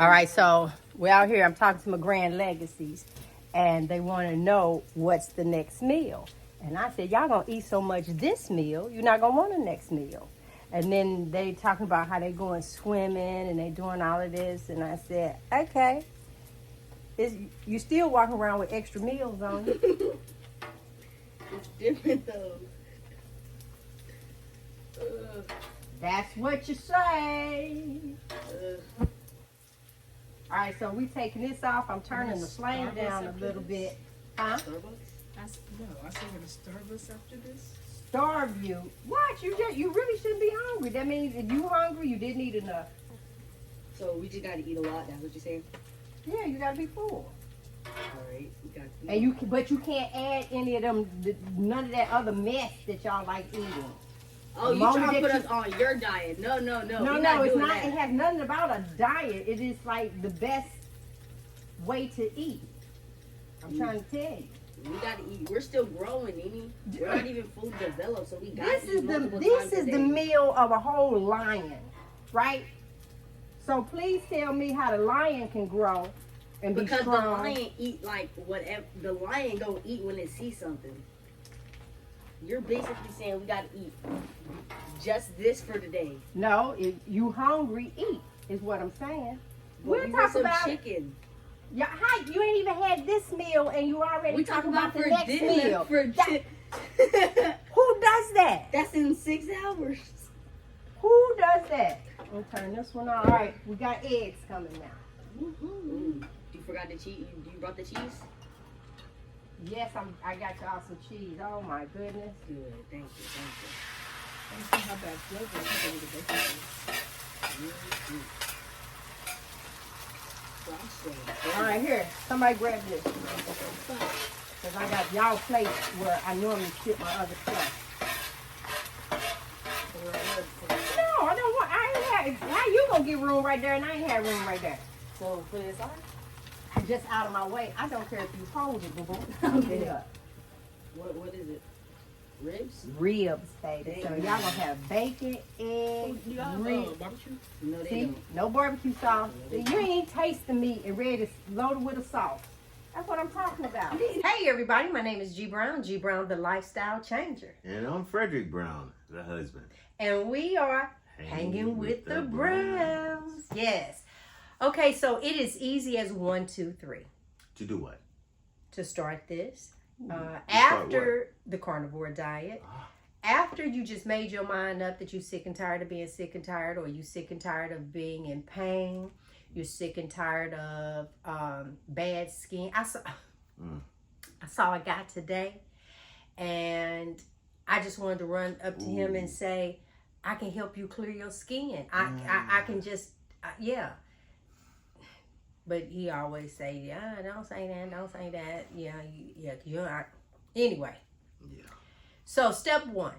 All right, so we're out here. I'm talking to my grand legacies, and they want to know what's the next meal. And I said, y'all gonna eat so much this meal, you're not gonna want the next meal. And then they talking about how they going swimming and they doing all of this. And I said, okay, you still walking around with extra meals on you. It's different though. That's what you say. All right, so we taking this off. I'm turning the flame down a little bit. Huh? Starbucks? I said we're to Starbucks after this. Starve you. What? You really shouldn't be hungry. That means if you hungry, you didn't eat enough. So we just gotta eat a lot. That's what you're saying? Yeah, you gotta be full. All right, we got. And but you can't add any of them, none of that other mess that y'all like eating. Oh, you trying to put us on your diet? No. No, it's not. That. It has nothing about a diet. It is like the best way to eat. I'm trying to tell you. We gotta eat. We're still growing, Nene. We're not even fully developed, so we got. This is the meal of a whole lion, right? So please tell me how the lion can grow and be strong. Because the lion eat like whatever. The lion don't eat when it sees something. You're basically saying we gotta eat just this for today. No, if you hungry, eat is what I'm saying. We'll talk about chicken. Yeah, you ain't even had this meal and you already talking about the next meal. Who does that? That's in 6 hours. Who does that? We'll turn this one on. All right, we got eggs coming now. Mm-hmm. You forgot the cheese. You brought the cheese? Yes, I got y'all some cheese. Oh my goodness. Good. Thank you. Let's see how bad flavor. All right, here. Somebody grab this. Because I got y'all plates where I normally sit my other stuff. No, I don't want. I ain't had. How you gonna get room right there and I ain't had room right there? So put it aside. Just out of my way. I don't care if you hold it, boo boo. What is it? Ribs? Ribs, baby. So y'all gonna have bacon, eggs, ribs. Barbecue? No, they See, don't. no barbecue sauce. You ain't taste the meat and ready to load it with a sauce. That's what I'm talking about. Hey everybody, my name is G Brown. G Brown, the lifestyle changer. And I'm Frederick Brown, the husband. And we are hanging with the Browns. Yes. Okay, so it is easy as 1, 2, 3. To do what? To start this. After the carnivore diet, after you just made your mind up that you're sick and tired of being sick and tired, or you sick and tired of being in pain, you're sick and tired of bad skin. I saw a guy today, and I just wanted to run up to him and say, I can help you clear your skin. I can just, yeah. But he always say, yeah, don't say that. Yeah. Anyway. Yeah. So step 1,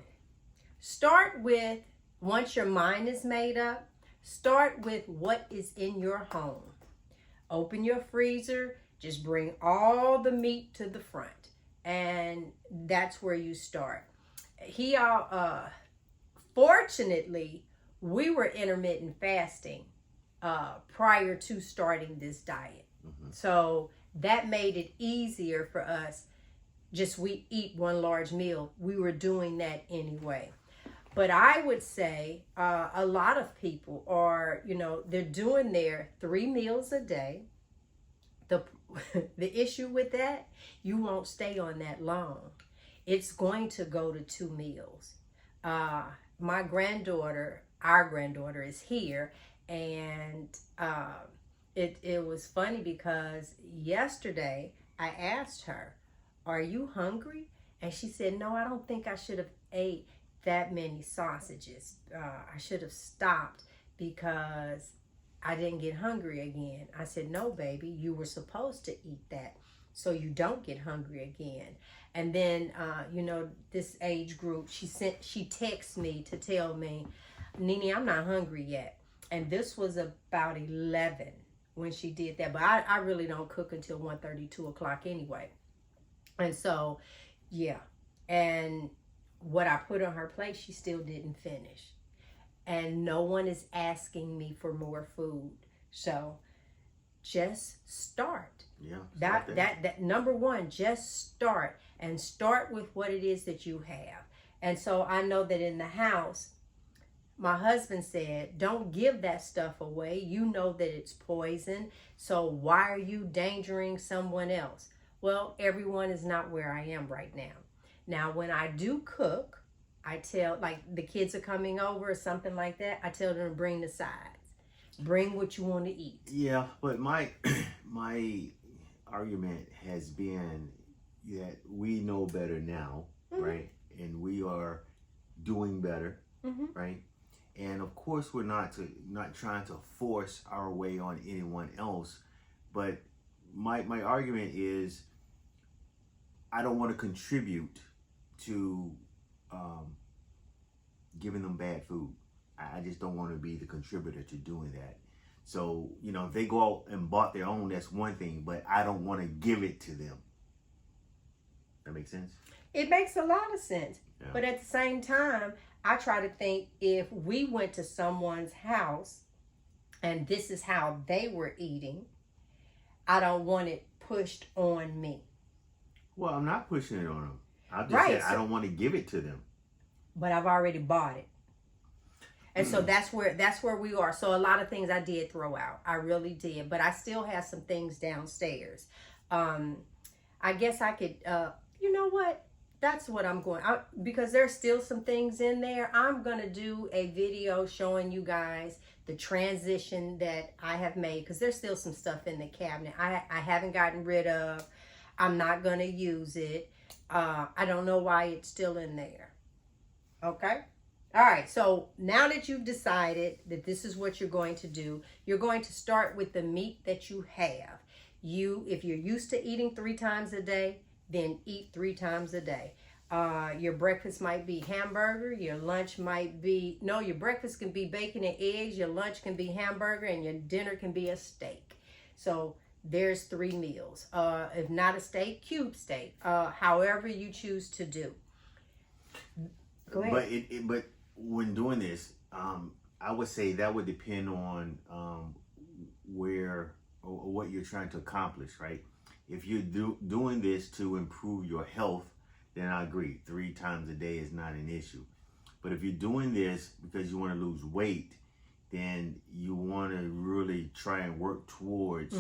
start with, once your mind is made up, start with what is in your home. Open your freezer, just bring all the meat to the front. And that's where you start. Fortunately, we were intermittent fasting prior to starting this diet. Mm-hmm. So that made it easier for us. We eat one large meal. We were doing that anyway. But I would say a lot of people are, they're doing their 3 meals a day. The issue with that, you won't stay on that long. It's going to go to 2 meals. Our granddaughter is here. And it was funny because yesterday I asked her, are you hungry? And she said, no, I don't think I should have ate that many sausages. I should have stopped because I didn't get hungry again. I said, no, baby, you were supposed to eat that so you don't get hungry again. And then, this age group, she texted me to tell me, Nene, I'm not hungry yet. And this was about 11 when she did that. But I really don't cook until 1:30, 2 o'clock anyway. And so, yeah. And what I put on her plate, she still didn't finish. And no one is asking me for more food. So just start. Yeah. That number one, just start, and start with what it is that you have. And so I know that in the house, my husband said, don't give that stuff away. You know that it's poison. So why are you endangering someone else? Well, everyone is not where I am right now. Now, when I do cook, I tell, like the kids are coming over or something like that, I tell them to bring the sides. Bring what you want to eat. Yeah, but my argument has been that we know better now, right? And we are doing better, right? And of course, we're not trying to force our way on anyone else. But my argument is, I don't want to contribute to giving them bad food. I just don't want to be the contributor to doing that. So, if they go out and bought their own, that's one thing, but I don't want to give it to them. That makes sense? It makes a lot of sense. Yeah. But at the same time, I try to think, if we went to someone's house and this is how they were eating, I don't want it pushed on me. Well, I'm not pushing it on them. I just Right, said I don't want to give it to them. But I've already bought it. And so that's where we are. So a lot of things I did throw out. I really did. But I still have some things downstairs. I guess I could, you know what? That's what I'm going, because there's still some things in there. I'm going to do a video showing you guys the transition that I have made, because there's still some stuff in the cabinet I haven't gotten rid of. I'm not going to use it. I don't know why it's still in there. Okay? All right, so now that you've decided that this is what you're going to do, you're going to start with the meat that you have. If you're used to eating 3 times a day, then eat 3 times a day. Your breakfast might be hamburger, your lunch might be, your breakfast can be bacon and eggs, your lunch can be hamburger, and your dinner can be a steak. So there's 3 meals. If not a steak, cube steak, however you choose to do. Go ahead. But when doing this, I would say that would depend on where or what you're trying to accomplish, right? If you're doing this to improve your health, then I agree. 3 times a day is not an issue. But if you're doing this because you want to lose weight, then you want to really try and work towards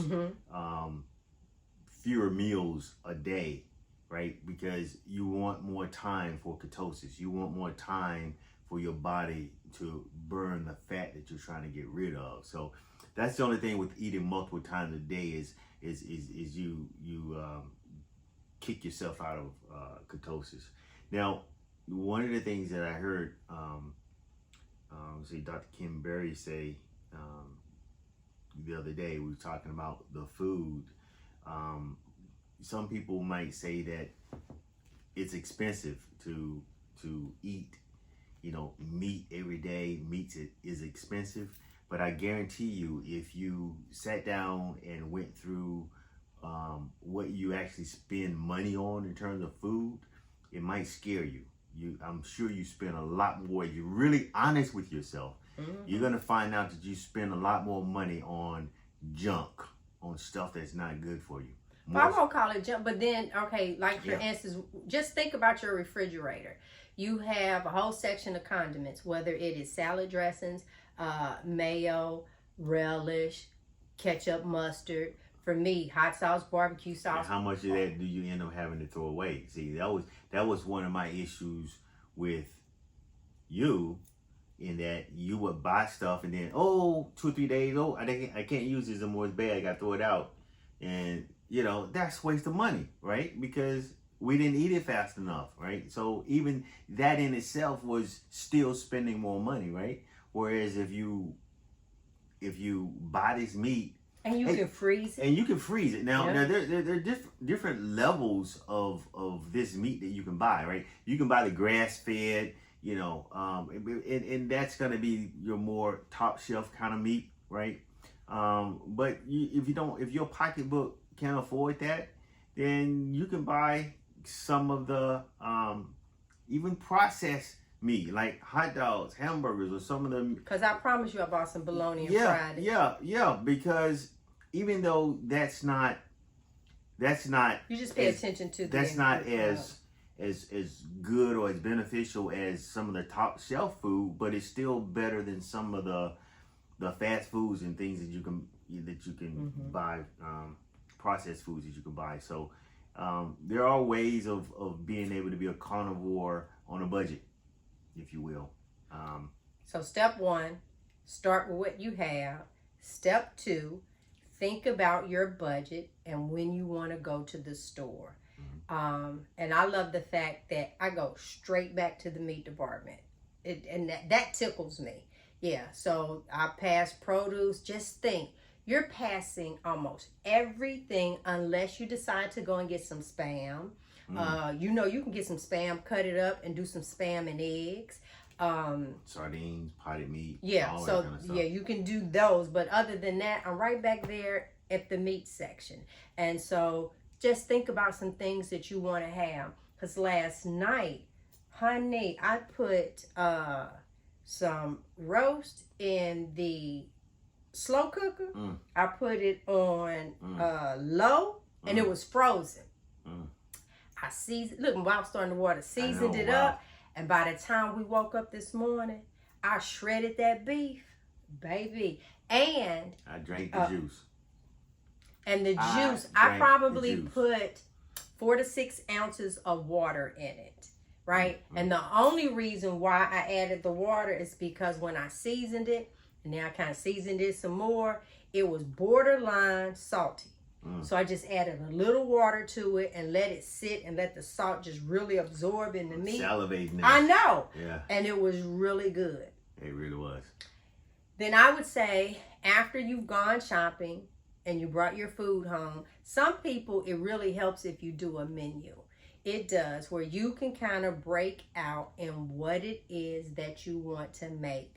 fewer meals a day, right? Because you want more time for ketosis. You want more time for your body to burn the fat that you're trying to get rid of. So that's the only thing with eating multiple times a day is you kick yourself out of ketosis. Now, one of the things that I heard Dr. Kim Berry say the other day, we were talking about the food. Some people might say that it's expensive to eat, meat every day. Meat is expensive, but I guarantee you, if you sat down and went through what you actually spend money on in terms of food, it might scare you. I'm sure you spend a lot more. If you're really honest with yourself, you're gonna find out that you spend a lot more money on junk, on stuff that's not good for you. Well, I won't call it junk, but then, okay, like for instance, just think about your refrigerator. You have a whole section of condiments, whether it is salad dressings, mayo, relish, ketchup, mustard. For me, hot sauce, barbecue sauce. And how much of that do you end up having to throw away? See, that was one of my issues with you, in that you would buy stuff and then 2 or 3 days, I can't use this anymore, it's bad, I gotta throw it out. And that's waste of money, right? Because we didn't eat it fast enough, right? So even that in itself was still spending more money, right? Whereas if you buy this meat, and you can freeze it. And you can freeze it. Now there are different levels of this meat that you can buy, right? You can buy the grass-fed, and that's going to be your more top shelf kind of meat, right? But if your pocketbook can't afford that, then you can buy some of the even processed meat, like hot dogs, hamburgers, or some of them. Because I promise you, I bought some bologna and fried it. Yeah, because even though that's not You just pay as- attention to that's the not ingredients. as good or as beneficial as some of the top shelf food, but it's still better than some of the fast foods and things that you can buy, processed foods that you can buy. So there are ways of being able to be a carnivore on a budget, if you will. So step 1, start with what you have. Step 2, think about your budget and when you want to go to the store. And I love the fact that I go straight back to the meat department. And that tickles me. Yeah, so I pass produce. Just think, you're passing almost everything unless you decide to go and get some Spam. You can get some Spam, cut it up, and do some Spam and eggs. Sardines, potted meat. Yeah, all so that kind of stuff. yeah, you can do those. But other than that, I'm right back there at the meat section. And so just think about some things that you want to have. Because last night, honey, I put some roast in the slow cooker. I put it on low, and it was frozen. I seasoned. Look, while I was starting the water, seasoned it up, and by the time we woke up this morning, I shredded that beef, baby, and I drank the juice. And the juice, I I drank probably the juice. put 4 to 6 ounces of water in it, right? And the only reason why I added the water is because when I seasoned it, and then I kind of seasoned it some more, it was borderline salty. So I just added a little water to it and let it sit and let the salt just really absorb in the meat. Salivating. I know. Yeah. And it was really good. It really was. Then I would say after you've gone shopping and you brought your food home, some people, it really helps if you do a menu. It does, where you can kind of break out in what it is that you want to make.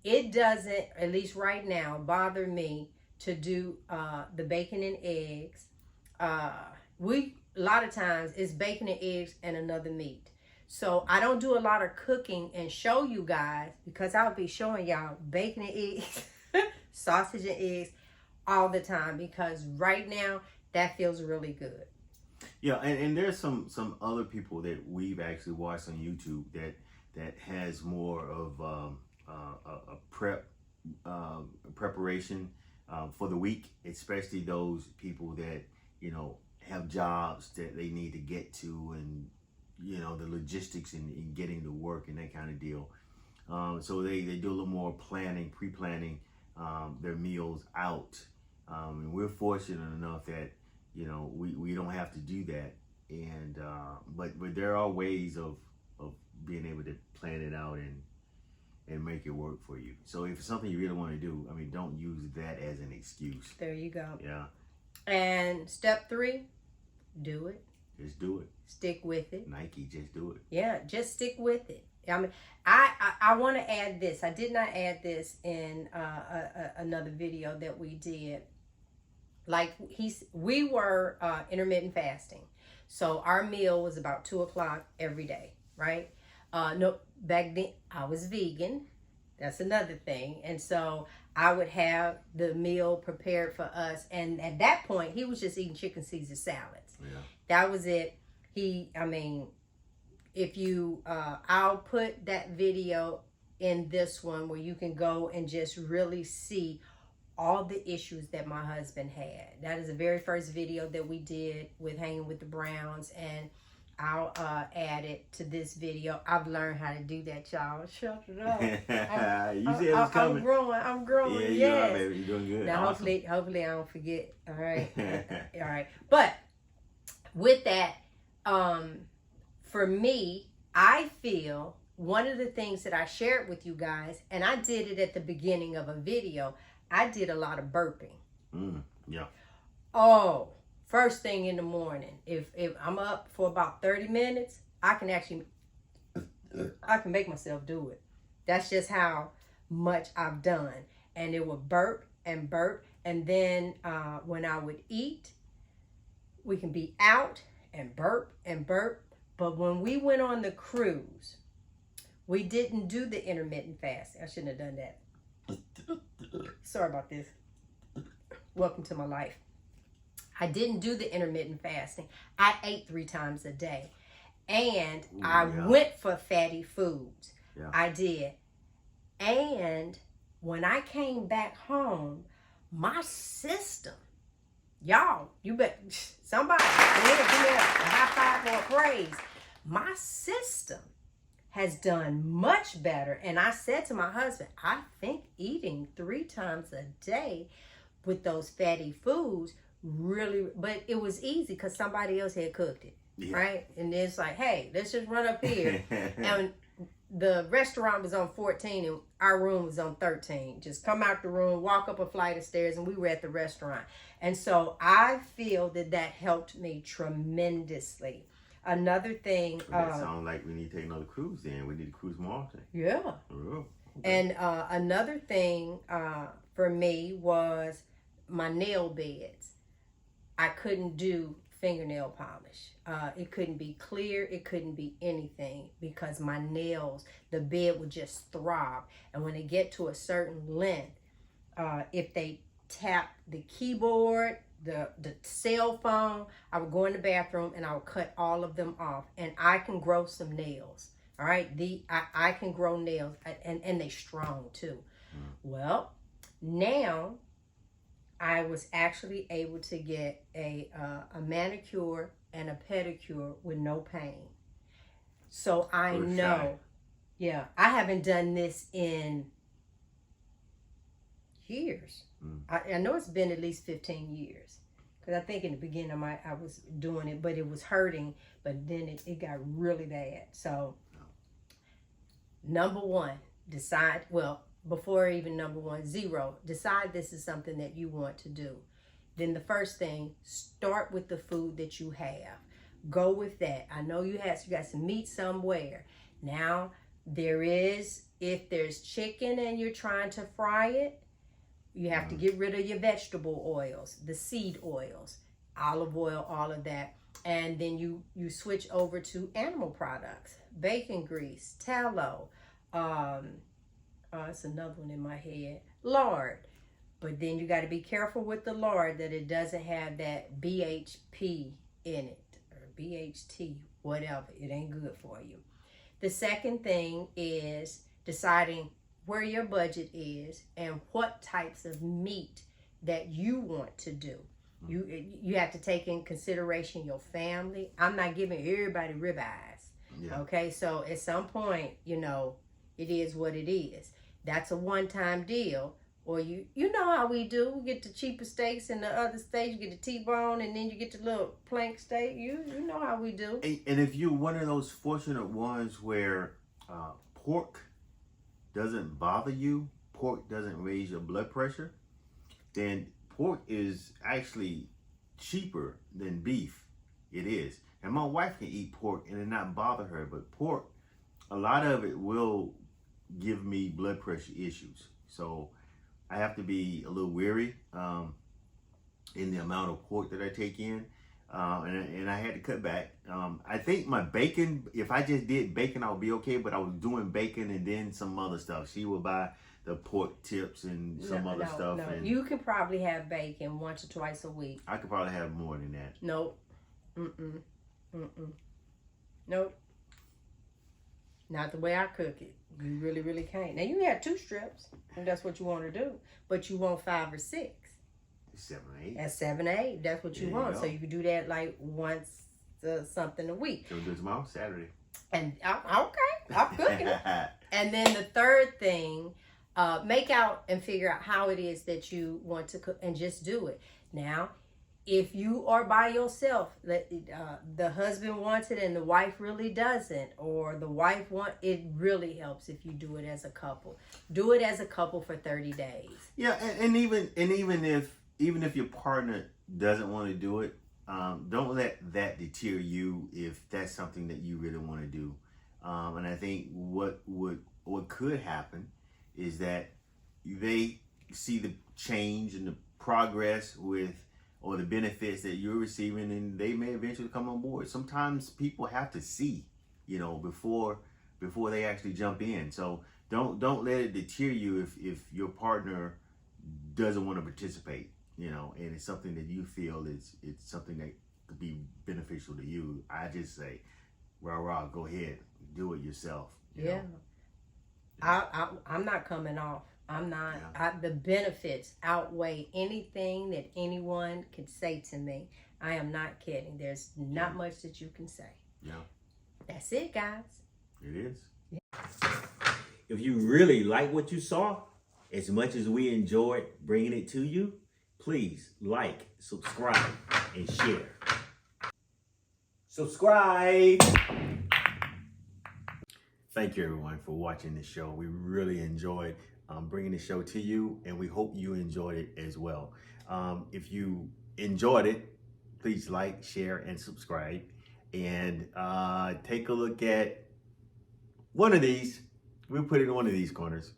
It doesn't, at least right now, bother me to do the bacon and eggs. A lot of times it's bacon and eggs and another meat. So I don't do a lot of cooking and show you guys, because I'll be showing y'all bacon and eggs, sausage and eggs all the time, because right now that feels really good. Yeah, and there's some other people that we've actually watched on YouTube that has more of a preparation for the week, especially those people that have jobs that they need to get to, and the logistics in getting to work and that kind of deal. So they do a little more pre-planning their meals out, and we're fortunate enough that we don't have to do that, and but there are ways of being able to plan it out and make it work for you. So if it's something you really want to do, don't use that as an excuse. There you go. Yeah. And step 3, do it. Just do it. Stick with it. Nike, just do it. Yeah, just stick with it. I want to add this. I did not add this in another video that we did. We were intermittent fasting. So our meal was about 2:00 every day, right? No, back then I was vegan. That's another thing. And so I would have the meal prepared for us. And at that point, he was just eating chicken Caesar salads. Yeah. That was it. If you, I'll put that video in this one where you can go and just really see all the issues that my husband had. That is the very first video that we did with Hanging with the Browns, and I'll add it to this video. I've learned how to do that, y'all. Shut it up. You said it was coming. I'm growing. Yeah, yes. you are, baby. You're doing good. Now, Awesome. hopefully I don't forget. All right. All right. But with that, for me, I feel one of the things that I shared with you guys, and I did it at the beginning of a video, I did a lot of burping. Yeah. Oh, first thing in the morning. If I'm up for about 30 minutes, I can make myself do it. That's just how much I've done. And it would burp and burp. And then when I would eat, we can be out and burp and burp. But when we went on the cruise, we didn't do the intermittent fast. I shouldn't have done that. Sorry about this. welcome to my life. I didn't do the intermittent fasting. I ate 3 times a day. And I went for fatty foods. Yeah. I did. And when I came back home, my system, y'all, you bet somebody, give me a high five or a praise. My system has done much better. And I said to my husband, I think eating 3 times a day with those fatty foods really, but it was easy because somebody else had cooked it. Yeah. Right? And it's like, hey, let's just run up here. And the restaurant was on 14 and our room was on 13. Just come out the room, walk up a flight of stairs, and we were at the restaurant. And so I feel that helped me tremendously. Another thing. That sounds like we need to take another cruise then. We need to cruise more often. Yeah. Oh, okay. And another thing for me was my nail beds. I couldn't do fingernail polish. It couldn't be clear. It couldn't be anything because my nails, the bed would just throb. And when they get to a certain length, if they tap the keyboard, the cell phone, I would go in the bathroom and I would cut all of them off. And I can grow some nails. All right. I can grow nails and they strong too. Well, now I was actually able to get a manicure and a pedicure with no pain. So I know, yeah, I haven't done this in years. I know it's been at least 15 years. Because I think in the beginning I was doing it, but it was hurting. But then it got really bad. So, number one, before even number 1, 0, decide this is something that you want to do. Then the first thing, start with the food that you have. Go with that. I know you got some meat somewhere. Now, if there's chicken and you're trying to fry it, you have to get rid of your vegetable oils, the seed oils, olive oil, all of that. And then you switch over to animal products, bacon grease, tallow, it's another one in my head, lard. But then you got to be careful with the lard that it doesn't have that BHP in it or BHT, whatever. It ain't good for you. The second thing is deciding where your budget is and what types of meat that you want to do. You have to take in consideration your family. I'm not giving everybody ribeyes. Yeah. Okay, so at some point, it is what it is. That's a one-time deal. Or you know how we do. We get the cheaper steaks in the other states. You get the T-bone and then you get the little plank steak. You know how we do. And if you're one of those fortunate ones where pork doesn't bother you, pork doesn't raise your blood pressure, then pork is actually cheaper than beef. It is. And my wife can eat pork and it not bother her. But pork, a lot of it will give me blood pressure issues. So I have to be a little wary in the amount of pork that I take in. And I had to cut back. I think my bacon, if I just did bacon, I would be okay. But I was doing bacon and then some other stuff. She would buy the pork tips and some other stuff. No. And you can probably have bacon once or twice a week. I could probably have more than that. Nope. Nope. Not the way I cook it. You really, really can't. Now you have 2 strips, and that's what you want to do. But you want 5 or 6. 7 or 8. At 7 or 8, that's what you want. So you can do that like once something a week. So we'll do it tomorrow, Saturday. And okay, I'm cooking it. And then the third thing, make out and figure out how it is that you want to cook and just do it. Now, if you are by yourself, the husband wants it and the wife really doesn't, or the wife it really helps if you do it as a couple. Do it as a couple for 30 days. Yeah, and even if your partner doesn't want to do it, don't let that deter you if that's something that you really want to do. And I think what could happen is that they see the change and the progress or the benefits that you're receiving, and they may eventually come on board. Sometimes people have to see, before they actually jump in. So don't let it deter you if your partner doesn't want to participate. you know, and it's something that you feel it's something that could be beneficial to you, I just say, rah, go ahead, do it yourself. You Yeah. know? I'm not coming off. I'm not. Yeah. The benefits outweigh anything that anyone could say to me. I am not kidding. There's not much that you can say. Yeah. That's it, guys. It is. If you really like what you saw, as much as we enjoyed bringing it to you, please like, subscribe, and share. Subscribe. Thank you, everyone, for watching the show. We really enjoyed bringing the show to you, and we hope you enjoyed it as well. If you enjoyed it, please like, share, and subscribe. And take a look at one of these. We'll put it in one of these corners.